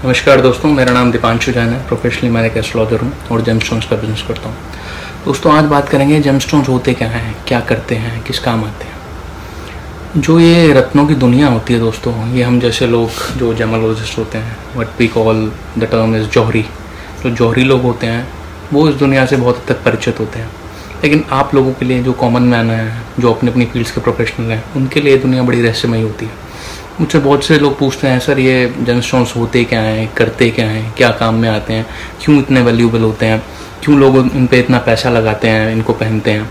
नमस्कार दोस्तों, मेरा नाम दीपांशु जैन है। प्रोफेशनली मैं एक एस्ट्रोलॉजर हूँ और जेमस्टोन्स का बिजनेस करता हूँ। दोस्तों आज बात करेंगे जेमस्टोन्स होते क्या हैं, क्या करते हैं, किस काम आते हैं। जो ये रत्नों की दुनिया होती है दोस्तों, ये हम जैसे लोग जो जेमोलॉजिस्ट होते हैं, what we call the term is jauhari, जो जौहरी लोग होते हैं वो इस दुनिया से बहुत हद तक परिचित होते हैं। लेकिन आप लोगों के लिए जो कॉमन मैन हैं, जो अपनी अपनी फील्ड्स के प्रोफेशनल हैं, उनके लिए दुनिया बड़ी रहस्यमयी होती है। मुझसे बहुत से लोग पूछते हैं, सर ये जेमस्टोन्स होते क्या हैं, करते क्या हैं, क्या काम में आते हैं, क्यों इतने वैल्यूएबल होते हैं, क्यों लोग इन पे इतना पैसा लगाते हैं, इनको पहनते हैं,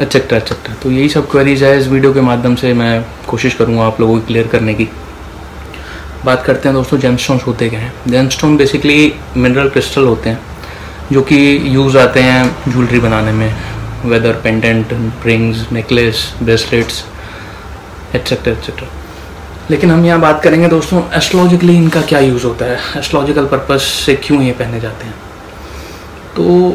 एटसेट्रा एटसेट्रा। तो यही सब क्वेरीज है। इस वीडियो के माध्यम से मैं कोशिश करूँगा आप लोगों को क्लियर करने की। बात करते हैं दोस्तों, जेमस्टोन्स होते क्या हैं। जेमस्टोन बेसिकली मिनरल क्रिस्टल होते हैं जो कि यूज़ आते हैं ज्वेलरी बनाने में, whether pendant, rings, necklace, bracelets, etcetera etcetera. लेकिन हम यहाँ बात करेंगे दोस्तों एस्ट्रोलॉजिकली इनका क्या यूज़ होता है, एस्ट्रोलॉजिकल पर्पस से क्यों ये पहने जाते हैं। तो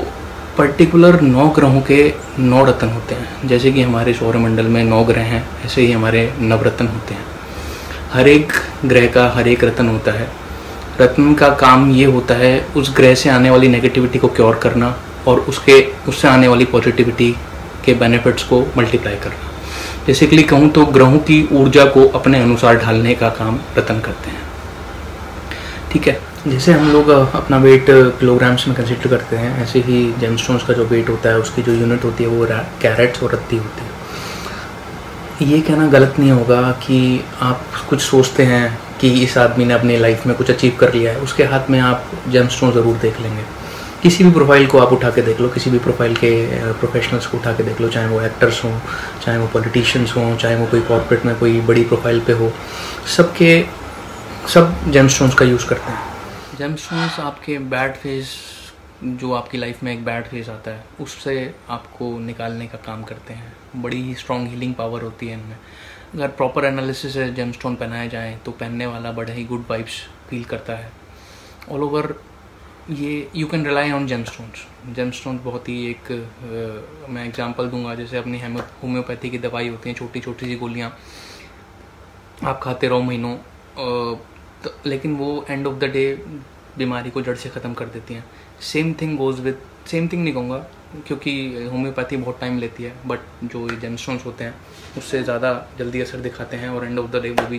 पर्टिकुलर 9 ग्रहों के 9 रत्न होते हैं। जैसे कि हमारे सौरमंडल में 9 ग्रह हैं, ऐसे ही हमारे नवरत्न होते हैं। हर एक ग्रह का हर एक रत्न होता है। रत्न का काम ये होता है उस ग्रह से आने वाली नेगेटिविटी को क्योर करना और उससे आने वाली पॉजिटिविटी के बेनिफिट्स को मल्टीप्लाई करना। बेसिकली कहूँ तो ग्रहों की ऊर्जा को अपने अनुसार ढालने का काम रत्न करते हैं। ठीक है, जैसे हम लोग अपना वेट किलोग्राम्स में कंसिडर करते हैं, ऐसे ही जेमस्टोन्स का जो वेट होता है उसकी जो यूनिट होती है वो कैरेट्स और रत्ती होती है। ये कहना गलत नहीं होगा कि आप कुछ सोचते हैं कि इस आदमी ने अपनी लाइफ में कुछ अचीव कर लिया है, उसके हाथ में आप जेमस्टोन ज़रूर देख लेंगे। किसी भी प्रोफाइल को आप उठा के देख लो, किसी भी प्रोफाइल के प्रोफेशनल्स को उठा के देख लो, चाहे वो एक्टर्स हों, चाहे वो पॉलिटिशियंस हों, चाहे वो कोई कॉर्पोरेट में कोई बड़ी प्रोफाइल पे हो, सब जेमस्टोन्स का यूज़ करते हैं। जेमस्टोन्स आपके बैड फेज, जो आपकी लाइफ में एक बैड फेज आता है, उससे आपको निकालने का काम करते हैं। बड़ी ही स्ट्रॉन्ग हीलिंग पावर होती है इनमें। अगर प्रॉपर एनालिसिस से जेमस्टोन पहनाए जाएँ तो पहनने वाला बड़े ही गुड वाइब्स फील करता है ऑल ओवर। ये you can rely on gemstones. Gemstones बहुत ही एक मैं एग्जांपल दूंगा, जैसे अपनी होम्योपैथी की दवाई होती हैं, छोटी छोटी सी गोलियां आप खाते रहो महीनों, लेकिन वो एंड ऑफ द डे बीमारी को जड़ से ख़त्म कर देती हैं। Same thing goes with, same thing नहीं कहूँगा क्योंकि होम्योपैथी बहुत टाइम लेती है, बट जो ये जेमस्टोन्स होते हैं उससे ज़्यादा जल्दी असर दिखाते हैं और एंड ऑफ द डे वो भी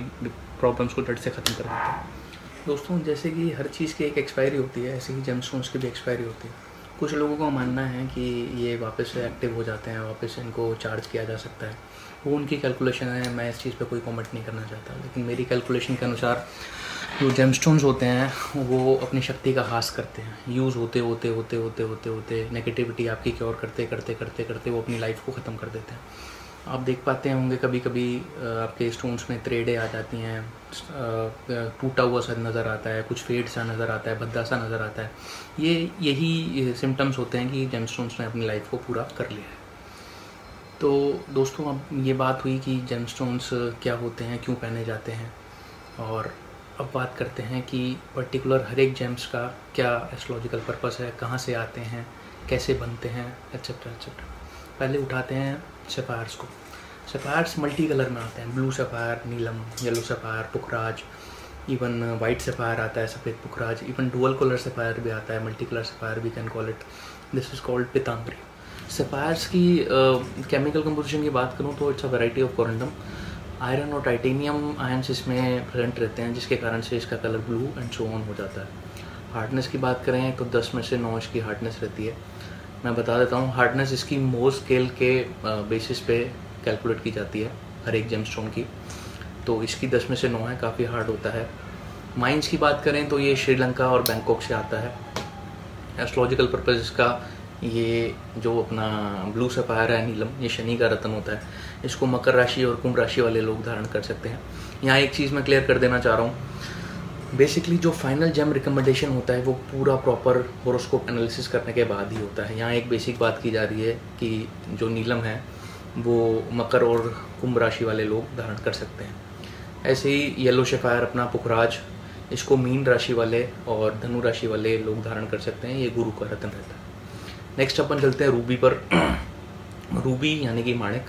प्रॉब्लम्स को जड़ से ख़त्म कर देते हैं। दोस्तों जैसे कि हर चीज़ की एक एक्सपायरी होती है, ऐसे ही जेमस्टोन्स की भी एक्सपायरी होती है। कुछ लोगों का मानना है कि ये वापस से एक्टिव हो जाते हैं, वापस इनको चार्ज किया जा सकता है। वो उनकी कैलकुलेशन है, मैं इस चीज़ पे कोई कमेंट नहीं करना चाहता। लेकिन मेरी कैलकुलेशन के अनुसार जो जेमस्टोन्स होते हैं वो अपनी शक्ति का हास करते हैं। यूज़ होते होते होते होते होते होते नेगेटिविटी आपकी क्योर करते करते करते करते वो अपनी लाइफ को ख़त्म कर देते हैं। आप देख पाते होंगे कभी कभी आपके स्टोन्स में थ्रेडें आ जाती हैं, टूटा हुआ सा नज़र आता है, कुछ फेड सा नज़र आता है, भद्दा सा नज़र आता है। यही सिम्टम्स होते हैं कि जेमस्टोन्स ने अपनी लाइफ को पूरा कर लिया है। तो दोस्तों अब ये बात हुई कि जेमस्टोन्स क्या होते हैं, क्यों पहने जाते हैं, और अब बात करते हैं कि पर्टिकुलर हर एक जेम्स का क्या एस्ट्रोलॉजिकल पर्पस है, कहाँ से आते हैं, कैसे बनते हैं, एटसेट्रा एटसेट्रा। पहले उठाते हैं सफ़ायर्स को। सफ़ायर्स मल्टी कलर में आते हैं, ब्लू सफ़ायर, नीलम, येलो सफ़ायर, पुखराज, इवन वाइट सफ़ायर आता है, सफ़ेद पुखराज, इवन डुअल कलर सफ़ायर भी आता है, multi colour sapphire we can call it. This is called pitambari. Sapphires की केमिकल कंपोजिशन की बात करूँ तो it's a variety of corundum. Iron और टाइटेनियम आयंस इसमें प्रेजेंट रहते हैं, जिसके कारण से इसका colour blue and so on हो जाता है। हार्डनेस की बात करें तो 10 में से 9 इसकी हार्डनेस रहती है। मैं बता देता हूँ, हार्डनेस इसकी मोर स्केल के बेसिस पे कैलकुलेट की जाती है हर एक जेमस्टोन की। तो इसकी 10 में से 9 है, काफ़ी हार्ड होता है। माइंस की बात करें तो ये श्रीलंका और बैंकॉक से आता है। एस्ट्रोलॉजिकल पर्पस इसका ये जो अपना ब्लू सफ़ायर है, नीलम, ये शनि का रत्न होता है। इसको मकर राशि और कुंभ राशि वाले लोग धारण कर सकते हैं। यहाँ एक चीज़ मैं क्लियर कर देना चाह रहा हूँ, बेसिकली जो फाइनल जेम रिकमेंडेशन होता है वो पूरा प्रॉपर होरोस्कोप एनालिसिस करने के बाद ही होता है। यहाँ एक बेसिक बात की जा रही है कि जो नीलम है वो मकर और कुंभ राशि वाले लोग धारण कर सकते हैं। ऐसे ही येलो सफ़ायर अपना पुखराज, इसको मीन राशि वाले और धनु राशि वाले लोग धारण कर सकते हैं। ये गुरु का रत्न रहता है। नेक्स्ट अपन चलते हैं रूबी पर। रूबी यानी कि माणिक,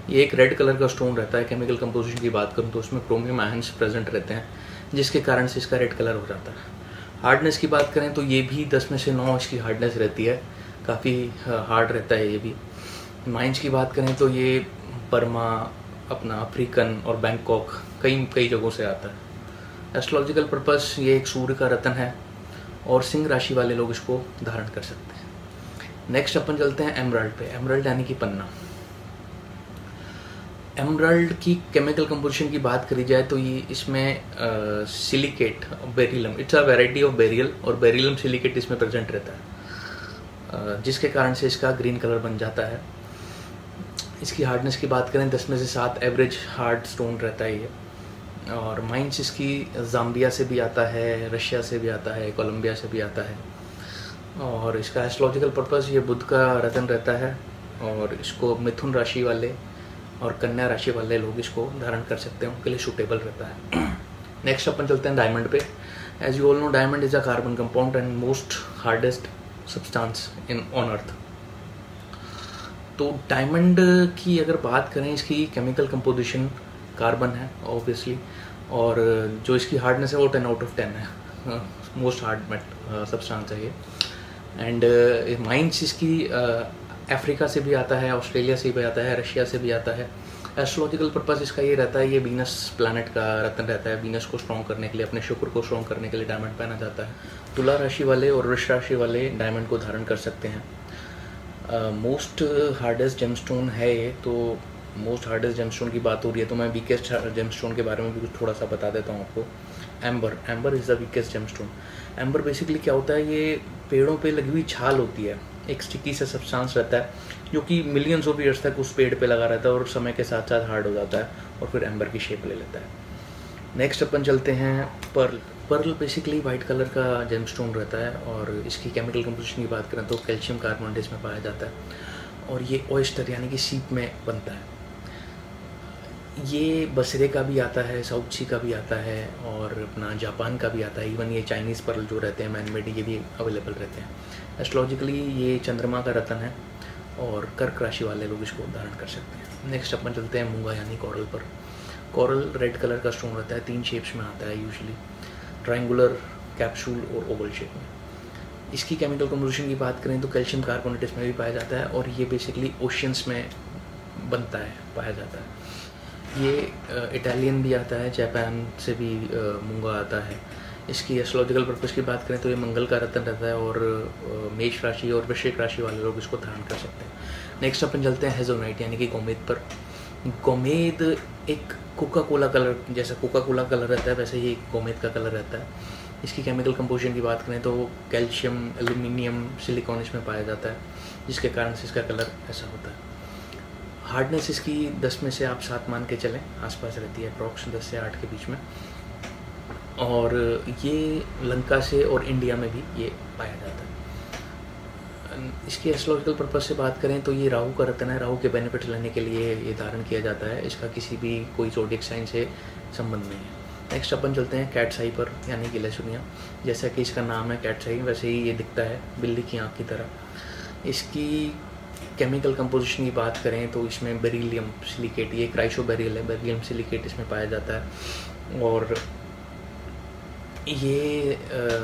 ये एक रेड कलर का स्टोन रहता है। केमिकल कंपोजिशन की बात करूँ तो उसमें क्रोमियम आयंस प्रेजेंट रहते हैं। जिसके कारण से इसका रेड कलर हो जाता है। हार्डनेस की बात करें तो ये भी 10 में से 9 इसकी हार्डनेस रहती है, काफ़ी हार्ड रहता है ये भी। माइंस की बात करें तो ये बर्मा, अपना अफ्रीकन और बैंकॉक कई जगहों से आता है। एस्ट्रोलॉजिकल पर्पस ये एक सूर्य का रत्न है और सिंह राशि वाले लोग इसको धारण कर सकते हैं। नेक्स्ट अपन चलते हैं एमराल्ड पे। एमराल्ड यानी कि पन्ना। एमराल्ड की केमिकल कंपोजिशन की बात करी जाए तो ये इसमें silicate beryllium, it's a variety of beryl, और बेरिलम सिलिकेट इसमें प्रेजेंट रहता है, जिसके कारण से इसका ग्रीन कलर बन जाता है। इसकी हार्डनेस की बात करें 10 में से 7 एवरेज हार्ड स्टोन रहता है ये। और माइंस इसकी जाम्बिया से भी आता है, रशिया से भी आता है, कोलंबिया से भी आता है। और इसका एस्ट्रोलॉजिकल पर्पस ये बुध का रत्न रहता है और इसको मिथुन राशि वाले और कन्या राशि वाले लोग इसको धारण कर सकते हैं, उनके लिए सूटेबल रहता है। नेक्स्ट अपन चलते हैं डायमंड पे। As you all know, diamond is a carbon compound and most hardest substance in on earth. तो डायमंड की अगर बात करें, इसकी केमिकल कंपोजिशन कार्बन है ऑब्वियसली, और जो इसकी हार्डनेस है वो 10 आउट ऑफ 10 है, मोस्ट हार्ड सब्सटेंस है ये। एंड माइंस इसकी अफ्रीका से भी आता है, ऑस्ट्रेलिया से भी आता है, रशिया से भी आता है। एस्ट्रोलॉजिकल पर्पस इसका ये रहता है, ये वीनस प्लैनेट का रत्न रहता है। वीनस को स्ट्रॉन्ग करने के लिए, अपने शुक्र को स्ट्रॉन्ग करने के लिए डायमंड पहना जाता है। तुला राशि वाले और वृष राशि वाले डायमंड को धारण कर सकते हैं। मोस्ट हार्डेस्ट जेमस्टोन है ये। तो मोस्ट हार्डेस्ट जेमस्टोन की बात हो रही है तो मैं वीकेस्ट जेमस्टोन के बारे में भी कुछ थोड़ा सा बता देता हूँ आपको। Amber is the weakest gemstone. Amber basically क्या होता है, ये पेड़ों पे लगी हुई छाल होती है, एक स्टिकी सा सब्सटेंस रहता है जो कि मिलियंस ऑफ ईयर्स तक उस पेड़ पे लगा रहता है और समय के साथ साथ हार्ड हो जाता है और फिर एम्बर की शेप ले लेता है। नेक्स्ट अपन चलते हैं pearl. Pearl basically white colour का जेमस्टोन रहता है और इसकी केमिकल कंपोजिशन की बात करें तो कैल्शियम कार्बोनेट इसमें पाया जाता है और ये ऑयस्टर यानी कि सीप में बनता है। ये बसरे का भी आता है, साउथ सी का भी आता है और अपना जापान का भी आता है। इवन ये चाइनीज़ पर्ल जो रहते हैं मैनमेड, ये भी अवेलेबल रहते हैं। एस्ट्रोलॉजिकली ये चंद्रमा का रत्न है और कर्क राशि वाले लोग इसको धारण कर सकते हैं। नेक्स्ट अपन चलते हैं मूंगा यानी कोरल पर। कोरल रेड कलर का स्टोन रहता है, 3 शेप्स में आता है यूजुअली, ट्रायंगुलर, कैप्सूल और ओवल शेप में। इसकी केमिकल कंपोजिशन की बात करें तो कैल्शियम कार्बोनेट इसमें भी पाया जाता है और ये बेसिकली ओशियंस में बनता है, पाया जाता है। ये इटालियन भी आता है, जापान से भी मूंगा आता है। इसकी एस्ट्रोलॉजिकल पर्पस की बात करें तो ये मंगल का रत्न रहता है और मेष राशि और वृश्चिक राशि वाले लोग इसको धारण कर सकते हैं। नेक्स्ट अपन चलते हैं हेज़लनाइट यानी कि गोमेद पर। गोमेद एक कोका कोला कलर, जैसा कोका कोला कलर रहता है वैसे ही गोमेद का कलर रहता है। इसकी केमिकल कंपोजिशन की बात करें तो कैल्शियम, एल्यूमिनियम, सिलिकॉन इसमें पाया जाता है, जिसके कारण से इसका कलर ऐसा होता है। हार्डनेस इसकी 10 में से आप 7 मान के चलें, आसपास रहती है, अप्रॉक्स 10 से 8 के बीच में। और ये लंका से और इंडिया में भी ये पाया जाता है। इसकी एस्ट्रोलॉजिकल पर्पस से बात करें तो ये राहु का रत्न है, राहु के बेनिफिट लेने के लिए ये धारण किया जाता है। इसका किसी भी कोई ज़ोडिएक साइन से संबंध नहीं है। नेक्स्ट अपन चलते हैं कैट्स आई पर यानी कि लहसुनिया। जैसा कि इसका नाम है कैट्स आई, वैसे ही ये दिखता है बिल्ली की आँख की तरह। इसकी केमिकल कंपोजिशन की बात करें तो इसमें बेरिलियम सिलिकेट, ये क्राइसोबेरिल है, बेरिलियम सिलिकेट इसमें पाया जाता है और ये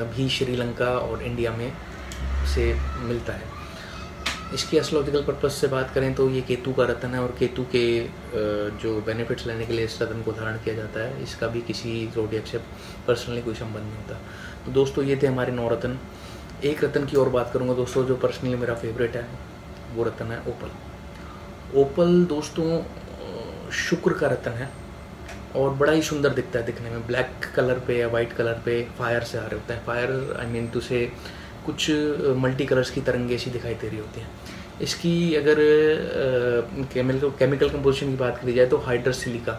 भी श्रीलंका और इंडिया में से मिलता है। इसकी एस्ट्रोलॉजिकल पर्पस से बात करें तो ये केतु का रत्न है और केतु के जो बेनिफिट्स लेने के लिए इस रत्न को धारण किया जाता है। इसका भी किसी ज़ोडिएक से पर्सनली कोई संबंध नहीं होता। तो दोस्तों ये थे हमारे 9 रत्न। एक रत्न की और बात करूँगा दोस्तों जो पर्सनली मेरा फेवरेट है, वो रत्न है ओपल। ओपल दोस्तों शुक्र का रत्न है और बड़ा ही सुंदर दिखता है दिखने में। ब्लैक कलर पे या वाइट कलर पे फायर से आ रहे होते हैं। फायर आई मीन टू से कुछ मल्टी कलर्स की तरंगे सी दिखाई दे रही होती हैं। इसकी अगर केमिकल कंपोजिशन की बात करी जाए तो हाइड्रस सिलिका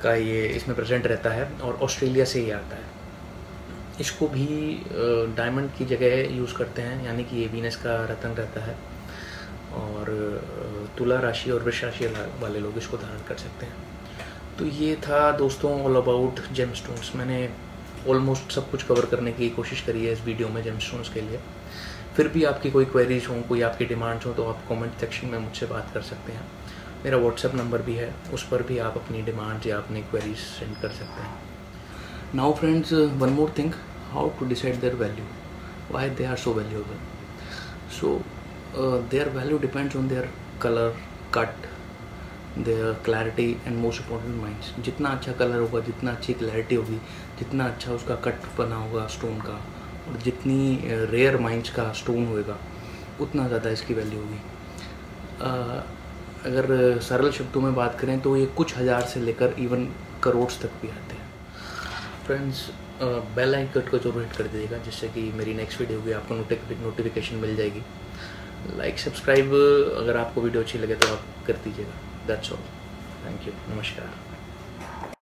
का ये इसमें प्रेजेंट रहता है और ऑस्ट्रेलिया से ही आता है। इसको भी डायमंड की जगह यूज़ करते हैं, यानी कि ये वीनस का रत्न रहता है और तुला राशि और वृष राशि वाले लोग इसको धारण कर सकते हैं। तो ये था दोस्तों ऑल अबाउट जेमस्टोन्स। मैंने ऑलमोस्ट सब कुछ कवर करने की कोशिश करी है इस वीडियो में जेमस्टोन्स के लिए। फिर भी आपकी कोई क्वेरीज हों, कोई आपकी डिमांड्स हो तो आप कमेंट सेक्शन में मुझसे बात कर सकते हैं। मेरा व्हाट्सएप नंबर भी है, उस पर भी आप अपनी डिमांड्स या अपनी क्वेरीज सेंड कर सकते हैं। Now friends, one more thing, how to decide their value, why they are so valuable. So their value depends on their color, cut, their clarity and most important minds. जितना अच्छा colour होगा, जितना अच्छी clarity होगी, जितना अच्छा उसका cut बना होगा स्टोन का, और जितनी रेयर माइंड्स का स्टोन होएगा, उतना ज़्यादा इसकी वैल्यू होगी. अगर सरल शब्दों में बात करें तो ये कुछ हज़ार से लेकर इवन करोड़ तक भी आते हैं. फ्रेंड्स, बेल आइकन को जरूर हिट कर दीजिएगा, जिससे कि मेरी नेक्स्ट वीडियो की आपको नोटिफिकेशन मिल जाएगी. लाइक सब्सक्राइब अगर आपको वीडियो अच्छी लगे तो आप कर दीजिएगा. That's all. Thank you. नमस्कार.